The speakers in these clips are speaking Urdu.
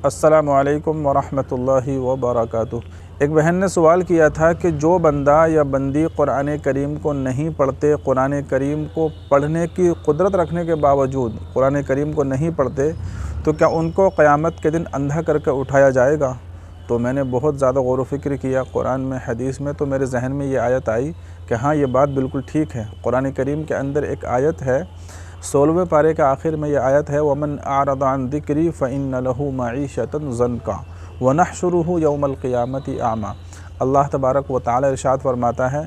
السلام علیکم ورحمۃ اللہ وبرکاتہ۔ ایک بہن نے سوال کیا تھا کہ جو بندہ یا بندی قرآن کریم کو نہیں پڑھتے، قرآن کریم کو پڑھنے کی قدرت رکھنے کے باوجود قرآن کریم کو نہیں پڑھتے، تو کیا ان کو قیامت کے دن اندھا کر کے اٹھایا جائے گا؟ تو میں نے بہت زیادہ غور و فکر کیا قرآن میں، حدیث میں، تو میرے ذہن میں یہ آیت آئی کہ ہاں یہ بات بالکل ٹھیک ہے۔ قرآن کریم کے اندر ایک آیت ہے، 16ویں پارے کے آخر میں یہ آیت ہے، وَمَنْ أَعْرَضَ عَنْ ذِكْرِي فَإِنَّ لَهُ مَعِيشَةً ضَنْكًا وَنَحْشُرُهُ يَوْمَ الْقِيَامَةِ أَعْمَىٰ۔ اللہ تبارک و تعالی ارشاد فرماتا ہے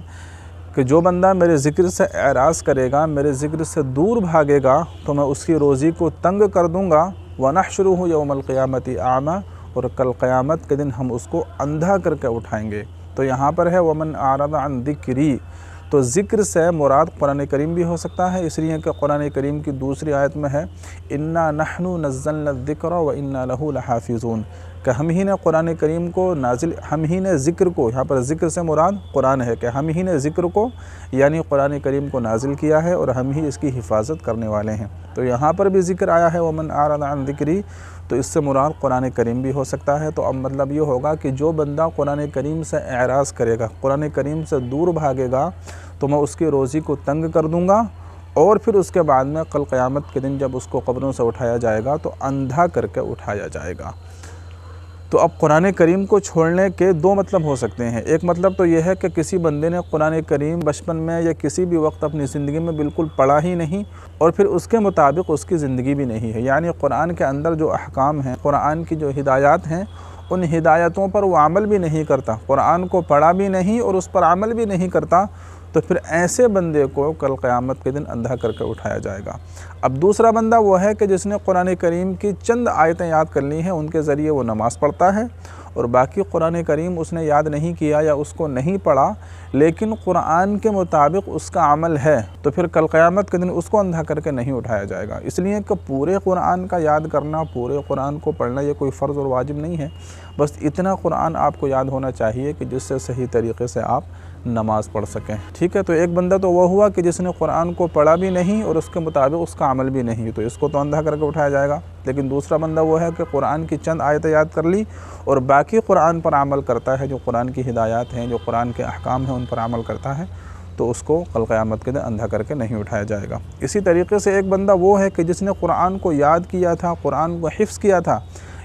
کہ جو بندہ میرے ذکر سے اعراض کرے گا، میرے ذکر سے دور بھاگے گا، تو میں اس کی روزی کو تنگ کر دوں گا، وَنَحْشُرُهُ يَوْمَ الْقِيَامَةِ أَعْمَىٰ، اور کل قیامت کے دن ہم اس کو اندھا کر کے اٹھائیں گے۔ تو یہاں پر ہے وَمَنْ أَعْرَضَ عَنْ ذِكْرِي، تو ذکر سے مراد قرآن کریم بھی ہو سکتا ہے، اس لیے کہ قرآن کریم کی دوسری آیت میں ہے اِنَّا نَحْنُ نَزَّلْنَا الذِّكْرَ وَإِنَّا لَهُ لَحَافِظُونَ، کہ ہم ہی نے قرآن کریم کو نازل، ہم ہی نے ذکر کو، یہاں پر ذکر سے مراد قرآن ہے کہ ہم ہی نے ذکر کو یعنی قرآن کریم کو نازل کیا ہے اور ہم ہی اس کی حفاظت کرنے والے ہیں۔ تو یہاں پر بھی ذکر آیا ہے وَمَنْ أَعْرَضَ عَنْ ذِكْرِي، تو اس سے مراد قرآن کریم بھی ہو سکتا ہے۔ تو اب مطلب یہ ہوگا کہ جو بندہ قرآن کریم سے اعراض کرے گا، قرآن کریم سے دور بھاگے گا، تو میں اس کی روزی کو تنگ کر دوں گا، اور پھر اس کے بعد میں کل قیامت کے دن جب اس کو قبروں سے اٹھایا جائے گا تو اندھا کر کے اٹھایا جائے گا۔ تو اب قرآن کریم کو چھوڑنے کے دو مطلب ہو سکتے ہیں۔ ایک مطلب تو یہ ہے کہ کسی بندے نے قرآن کریم بچپن میں یا کسی بھی وقت اپنی زندگی میں بالکل پڑھا ہی نہیں، اور پھر اس کے مطابق اس کی زندگی بھی نہیں ہے، یعنی قرآن کے اندر جو احکام ہیں، قرآن کی جو ہدایات ہیں، ان ہدایتوں پر وہ عمل بھی نہیں کرتا، قرآن کو پڑھا بھی نہیں اور اس پر عمل بھی نہیں کرتا، تو پھر ایسے بندے کو کل قیامت کے دن اندھا کر کے اٹھایا جائے گا۔ اب دوسرا بندہ وہ ہے کہ جس نے قرآن کریم کی چند آیتیں یاد کر لی ہیں، ان کے ذریعے وہ نماز پڑھتا ہے، اور باقی قرآن کریم اس نے یاد نہیں کیا یا اس کو نہیں پڑھا، لیکن قرآن کے مطابق اس کا عمل ہے، تو پھر کل قیامت کے دن اس کو اندھا کر کے نہیں اٹھایا جائے گا۔ اس لیے کہ پورے قرآن کا یاد کرنا، پورے قرآن کو پڑھنا یہ کوئی فرض اور واجب نہیں ہے، بس اتنا قرآن آپ کو یاد ہونا چاہیے کہ جس سے صحیح طریقے سے آپ نماز پڑھ سکیں، ٹھیک ہے۔ تو ایک بندہ تو وہ ہوا کہ جس نے قرآن کو پڑھا بھی نہیں اور اس کے مطابق اس کا عمل بھی نہیں، تو اس کو تو اندھا کر کے اٹھایا جائے گا۔ لیکن دوسرا بندہ وہ ہے کہ قرآن کی چند آیتیں یاد کر لی اور باقی قرآن پر عمل کرتا ہے، جو قرآن کی ہدایات ہیں، جو قرآن کے احکام ہیں، ان پر عمل کرتا ہے، تو اس کو کل قیامت کے دن اندھا کر کے نہیں اٹھایا جائے گا۔ اسی طریقے سے ایک بندہ وہ ہے کہ جس نے قرآن کو یاد کیا تھا، قرآن کو حفظ کیا تھا،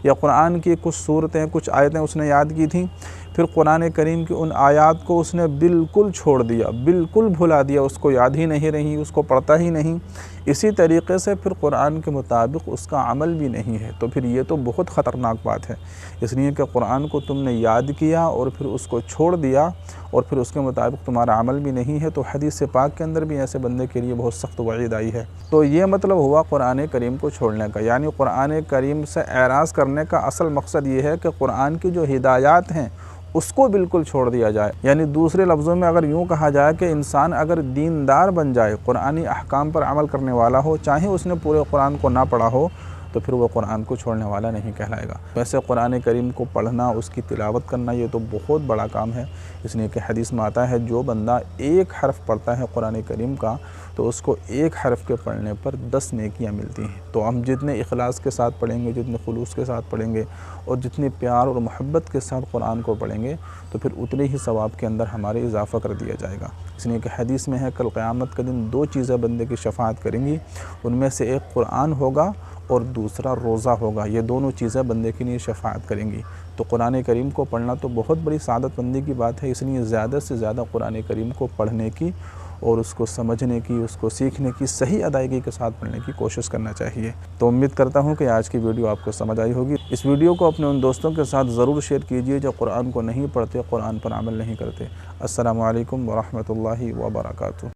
یا قرآن کی کچھ صورتیں، کچھ آیتیں اس نے یاد کی تھیں، پھر قرآن کریم کی ان آیات کو اس نے بالکل چھوڑ دیا، بالکل بھلا دیا، اس کو یاد ہی نہیں رہی، اس کو پڑھتا ہی نہیں، اسی طریقے سے پھر قرآن کے مطابق اس کا عمل بھی نہیں ہے، تو پھر یہ تو بہت خطرناک بات ہے۔ اس لیے کہ قرآن کو تم نے یاد کیا اور پھر اس کو چھوڑ دیا اور پھر اس کے مطابق تمہارا عمل بھی نہیں ہے، تو حدیث پاک کے اندر بھی ایسے بندے کے لیے بہت سخت وعید آئی ہے۔ تو یہ مطلب ہوا قرآن کریم کو چھوڑنے کا، یعنی قرآن کریم سے اعراض کرنے کا اصل مقصد یہ ہے کہ قرآن کی جو ہدایات ہیں اس کو بالکل چھوڑ دیا جائے۔ یعنی دوسرے لفظوں میں اگر یوں کہا جائے کہ انسان اگر دیندار بن جائے، قرآنی احکام پر عمل کرنے والا ہو، چاہے اس نے پورے قرآن کو نہ پڑھا ہو، تو پھر وہ قرآن کو چھوڑنے والا نہیں کہلائے گا۔ ویسے قرآن کریم کو پڑھنا، اس کی تلاوت کرنا، یہ تو بہت بڑا کام ہے، اس لیے کہ حدیث میں آتا ہے جو بندہ ایک حرف پڑھتا ہے قرآن کریم کا، تو اس کو ایک حرف کے پڑھنے پر 10 نیکیاں ملتی ہیں۔ تو ہم جتنے اخلاص کے ساتھ پڑھیں گے، جتنے خلوص کے ساتھ پڑھیں گے اور جتنے پیار اور محبت کے ساتھ قرآن کو پڑھیں گے، تو پھر اتنے ہی ثواب کے اندر ہمارے اضافہ کر دیا جائے گا۔ اس لیے کہ حدیث میں ہے کل قیامت کے دن 2 چیزیں بندے کی شفاعت کریں گی، ان میں سے ایک قرآن ہوگا اور دوسرا روزہ ہوگا، یہ دونوں چیزیں بندے کے لیے شفاعت کریں گی۔ تو قرآن کریم کو پڑھنا تو بہت بڑی سعادت مندی کی بات ہے، اس لیے زیادہ سے زیادہ قرآن کریم کو پڑھنے کی اور اس کو سمجھنے کی، اس کو سیکھنے کی، صحیح ادائیگی کے ساتھ پڑھنے کی کوشش کرنا چاہیے۔ تو امید کرتا ہوں کہ آج کی ویڈیو آپ کو سمجھ آئی ہوگی۔ اس ویڈیو کو اپنے ان دوستوں کے ساتھ ضرور شیئر کیجئے جو قرآن کو نہیں پڑھتے، قرآن پر عمل نہیں کرتے۔ السلام علیکم ورحمۃ اللہ وبرکاتہ۔